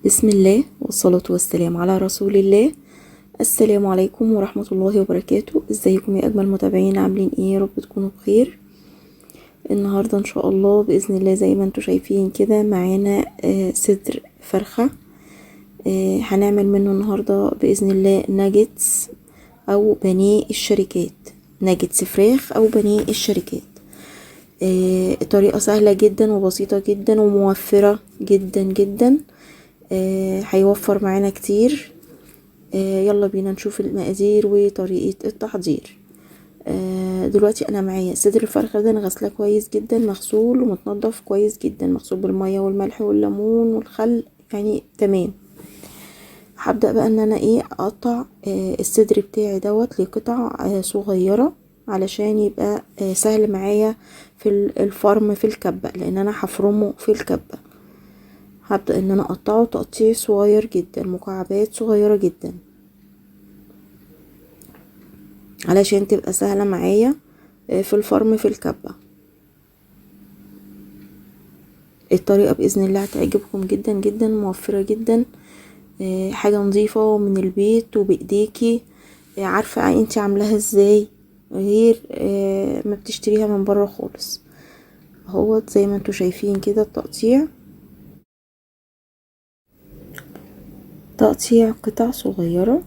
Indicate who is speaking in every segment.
Speaker 1: بسم الله والصلاة والسلام على رسول الله. السلام عليكم ورحمة الله وبركاته. ازيكم يا اجمل متابعين؟ عاملين ايه؟ يا رب تكونوا بخير. النهاردة ان شاء الله بإذن الله زي ما انتوا شايفين كده معانا صدر فرخة. هنعمل منه النهاردة بإذن الله ناجتس او بانيه الشركات، ناجتس فراخ او بانيه الشركات. طريقة سهلة جدا وبسيطة جدا وموفرة جدا جدا. هيوفر معانا كتير. يلا بينا نشوف المقادير وطريقة التحضير. دلوقتي انا معايا صدر الفرخة ده، انا غسلاه كويس جدا، مغسول ومتنضف كويس جدا، مغسول بالمية والملح والليمون والخل، يعني تمام. هبدأ بقى ان انا اقطع الصدر بتاعي دوت لقطع صغيرة علشان يبقى سهل معايا في الفرم في الكبة، لان انا هفرمه في الكبة. هبدأ ان انا اقطعه تقطيع صغير جدا، مكعبات صغيرة جدا، علشان تبقى سهلة معايا في الفرم في الكبة. الطريقة بإذن الله هتعجبكم جدا جدا، موفرة جدا، حاجة نظيفة من البيت وبإيديكي، عارفة انتي عاملاها ازاي، غير ما بتشتريها من بره خالص. اهو زي ما انتوا شايفين كده التقطيع، تقطيع قطع صغيرة.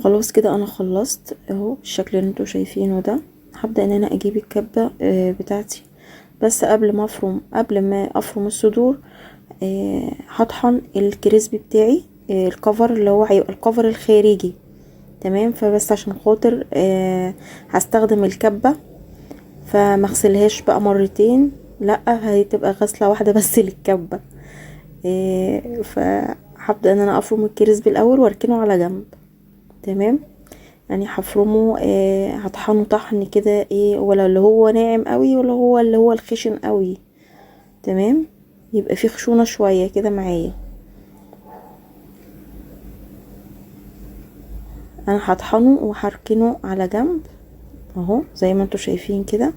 Speaker 1: خلاص كده انا خلصت اهو الشكل اللي انتوا شايفينه ده. هبدأ ان انا اجيب الكبة بتاعتي، بس قبل ما افرم الصدور هطحن الكريسبي بتاعي، الكفر اللي هو هيبقى الكفر الخارجي، تمام. فبس عشان خاطر هستخدم الكبة، فمغسلهاش بقى مرتين، لا هتبقى غسلة واحدة بس للكبة. فهبدأ ان انا افرم الكريسبي الاول واركنه على جنب، تمام. يعني هفرمه هطحنه طحن كده، ولا اللي هو ناعم قوي ولا هو اللي هو الخشن قوي، تمام. يبقى فيه خشونة شوية كده معايا. انا هطحنه وهركنه على جنب اهو زي ما انتوا شايفين كده،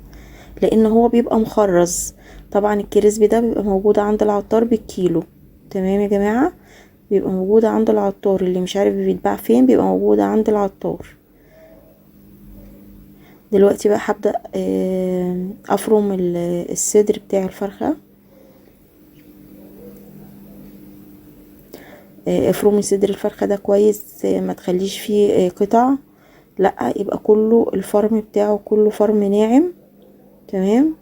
Speaker 1: لان هو بيبقى مخرز. طبعا الكريسبي ده بيبقى موجود عند العطار بالكيلو، تمام يا جماعة. بيبقى موجود عند العطار، اللي مش عارف بيتباع فين بيبقى موجود عند العطار. دلوقتي بقى هبدأ افرم الصدر بتاع الفرخة. افرمي صدر الفرخة ده كويس، ما تخليش فيه قطع، لا يبقى كله الفرم بتاعه كله فرم ناعم، تمام.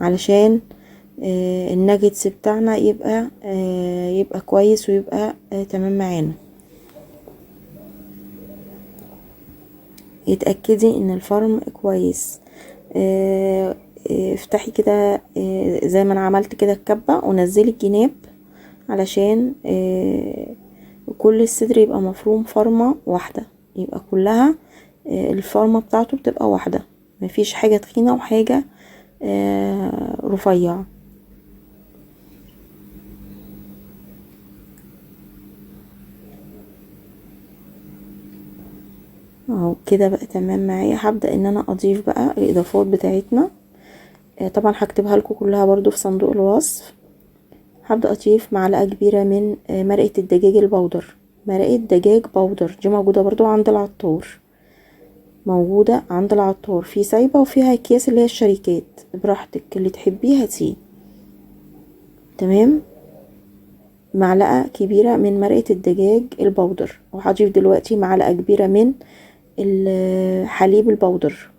Speaker 1: علشان الناجتس بتاعنا يبقى كويس ويبقى تمام معانا. يتأكدي ان الفرم كويس. افتحي كده زي ما انا عملت كده الكبة، ونزلي الجناب علشان كل الصدر يبقى مفروم فرمة واحدة، يبقى كلها الفرمة بتاعته بتبقى واحدة، مفيش حاجة تخينة وحاجة رفيعة. اهو كده بقى تمام معايا. هبدأ ان انا اضيف بقى الاضافات بتاعتنا، طبعا هكتبها لكم كلها برضو في صندوق الوصف. هبدأ اضيف معلقة كبيرة من مرقة الدجاج البودر. مرقة دجاج بودر دي موجودة برضو عند العطار، موجودة عند العطار، في سايبة وفيها اكياس اللي هي الشركات، براحتك اللي تحبيه هاتيه، تمام. معلقة كبيرة من مرقة الدجاج البودر. وهضيف دلوقتي معلقة كبيرة من الحليب البودر،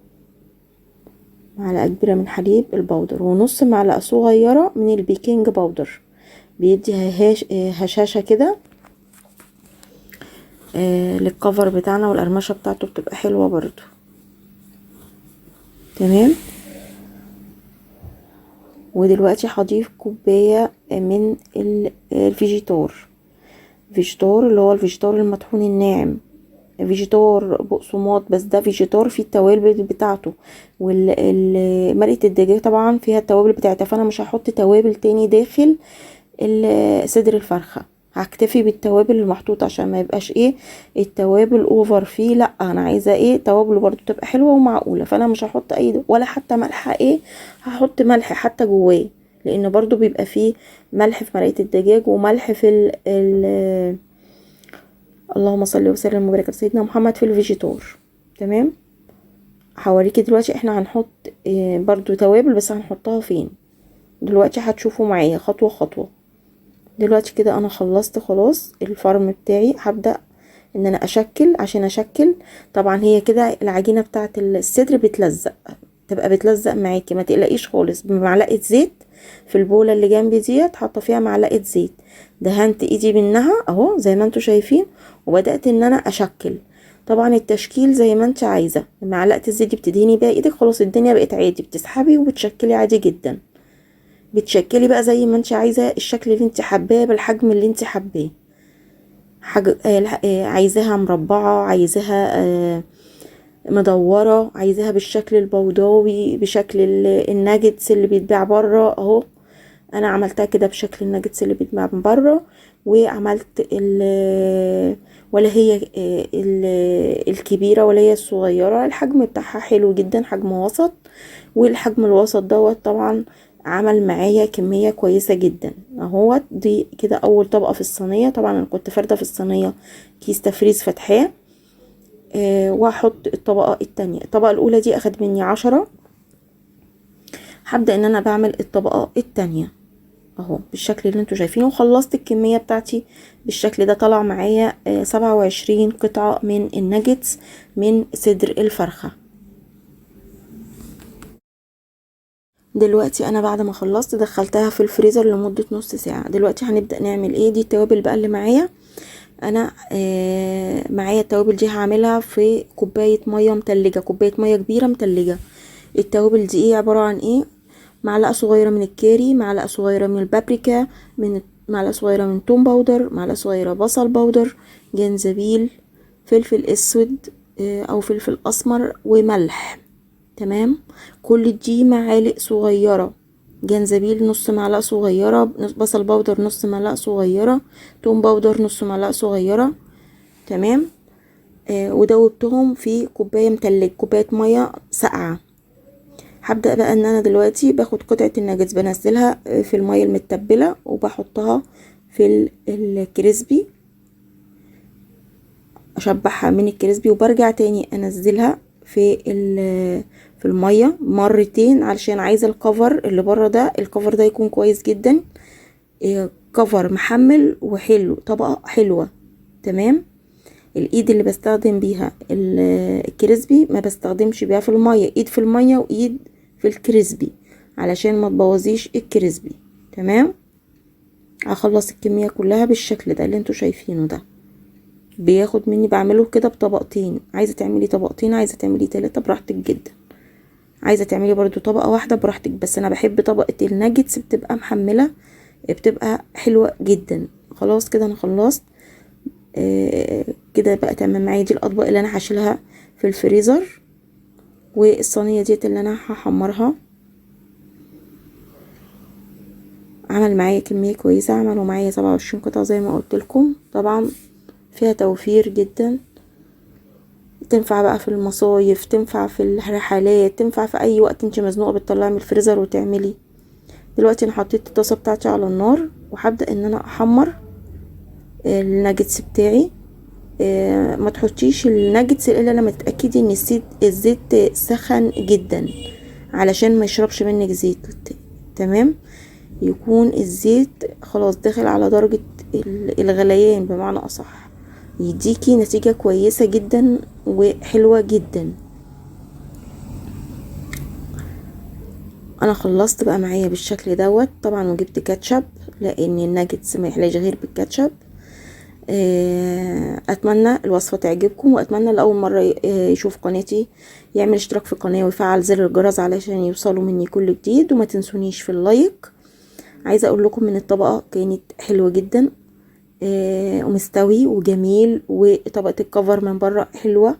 Speaker 1: معلقة كبيرة من حليب البودر، ونص معلقة صغيرة من البيكنج باودر، بيدي هشاشة كده للكفر بتاعنا، والقرمشة بتاعته بتبقى حلوة برضو، تمام. ودلوقتي هضيف كوباية من الفيجيتار، فيجيتار اللي هو الفيجيتار المطحون الناعم، فيجيتار بقسماط، بس ده فيجيتار فيه التوابل بتاعته، ومرقة الدجاج طبعا فيها التوابل بتاعتها، فانا مش هحط توابل تاني داخل صدر الفرخة، هكتفي بالتوابل المحطوطه عشان ما يبقاش ايه التوابل اوفر فيه. لا انا عايزه ايه توابله برضو تبقى حلوه ومعقوله، فانا مش هحط اي ولا حتى ملح ايه هحط ملح حتى جواه، لان برضو بيبقى فيه ملح في مرقه الدجاج وملح في اللهم صل وسلم وبارك على سيدنا محمد في الفيجيتار. تمام. هوريكي دلوقتي احنا هنحط برضو توابل، بس هنحطها فين دلوقتي هتشوفوا معايا خطوة خطوة. دلوقتي كده انا خلصت خلاص الفرم بتاعي، هبدأ ان انا اشكل. عشان اشكل طبعا هي كده العجينة بتاعة الصدر بتلزق، تبقى بتلزق معاكي، ما تقلقيش خالص. بمعلقة زيت في البولة اللي جنبي ديت حاطه فيها معلقة زيت، دهنت ايدي منها اهو زي ما انتوا شايفين، وبدأت ان انا اشكل. طبعا التشكيل زي ما انت عايزة، معلقة الزيت دي بتدهني بيها ايدك، خلاص الدنيا بقت عادي، بتسحبي وبتشكلي عادي جدا. بتشكلي بقى زي ما انت عايزة الشكل اللي انت حباه بالحجم اللي انت حباه. عايزاها مربعة، عايزاها مدورة، عايزاها بالشكل البيضاوي بشكل الناجتس اللي بيتباع بره اهو. انا عملتها كده بشكل الناجتس اللي بيتباع من بره، وعملت ولا هي الكبيرة ولا هي الصغيرة، الحجم بتاعها حلو جدا، حجم وسط. والحجم الوسط دوت طبعا عمل معايا كمية كويسة جدا اهوت. دي كده اول طبقة في الصينية. طبعا انا كنت فردة في الصينية كيس تفريز فتحاه. وهحط الطبقة التانية. الطبقة الاولى دي اخد مني 10، هبدأ ان انا بعمل الطبقة التانية اهو بالشكل اللي انتوا شايفينه. وخلصت الكمية بتاعتي بالشكل ده، طلع معايا 27 قطعة من الناجتس من صدر الفرخة. دلوقتي انا بعد ما خلصت دخلتها في الفريزر لمدة نص ساعة. دلوقتي هنبدأ نعمل ايه. دي التوابل بقى اللي معايا انا. معايا التوابل دي هعملها في كوباية مية متلجة، كوباية مية كبيرة متلجة. التوابل دي ايه عبارة عن ايه؟ معلقة صغيرة من الكاري، معلقة صغيرة من البابريكا، معلقة صغيرة من توم باودر، معلقة صغيرة بصل باودر، جنزبيل، فلفل اسود او فلفل اسمر، وملح. تمام. كل دي معالق صغيرة. جنزبيل نص معلقة صغيرة، بصل باودر نص معلقة صغيرة، توم باودر نص معلقة صغيرة. تمام. ودوبتهم في كوباية متلج، كوباية مية ساقعة. هبدأ بقى ان انا دلوقتي باخد قطعة الناجتس بنزلها في المية المتبلة وبحطها في الكريسبي، اشبعها من الكريسبي، وبرجع تاني انزلها في المية مرتين، علشان عايزة الكفر اللي بره ده، الكفر ده يكون كويس جدا، كفر محمل وحلو، طبقة حلوة. تمام. الايد اللي بستخدم بيها الكريسبي ما بستخدمش بيها في المية، ايد في المية وايد في الكريسبي علشان ما تبوظيش الكريسبي. تمام. هخلص الكمية كلها بالشكل ده اللي انتوا شايفينه ده. بياخد مني بعمله كده بطبقتين، عايزة تعملي طبقتين، عايزة تعملي 3 براحتك جدا، عايزة تعملي برضو طبقة واحدة براحتك، بس انا بحب طبقة الناجتس بتبقى محملة، بتبقى حلوة جدا. خلاص كده انا خلصت. كده بقى تمام معايا. دي الاطباق اللي انا هشيلها في الفريزر، والصينية ديت اللي انا هحمرها. عمل معايا كمية كويسة، عملوا معايا 27 قطعة زي ما قلت لكم. طبعا فيها توفير جدا، تنفع بقى في المصايف، تنفع في الرحلات، تنفع في اي وقت انت مزنوقه بتطلعي من الفريزر وتعملي. دلوقتي انا حطيت الطاسه بتاعتي على النار، وهبدا ان انا احمر الناجتس بتاعي. ما تحطيش الناجتس الا لما تتاكدي ان الزيت سخن جدا، علشان ما يشربش منك زيت. تمام. يكون الزيت خلاص داخل على درجه الغليان بمعنى اصح، يديكي نتيجة كويسة جدا وحلوة جدا. انا خلصت بقى معايا بالشكل دوت. طبعا وجبت كاتشب لان الناجتس ما يحلاش غير بالكاتشب. اتمنى الوصفة تعجبكم، واتمنى لاول مرة يشوف قناتي يعمل اشتراك في القناة ويفعل زر الجرس علشان يوصلوا مني كل جديد، وما تنسونيش في اللايك. عايزة اقول لكم ان الطبقة كانت حلوة جدا ومستوي وجميل، وطبقة الكفر من بره حلوة.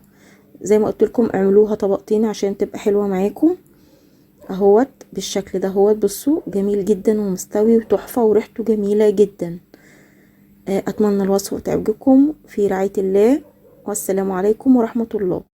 Speaker 1: زي ما قلت لكم اعملوها طبقتين عشان تبقى حلوة معاكم اهوت بالشكل ده. اهوت بصوا جميل جدا ومستوي وتحفة وريحته جميلة جدا. أتمنى الوصفة تعجبكم. في رعاية الله، والسلام عليكم ورحمة الله.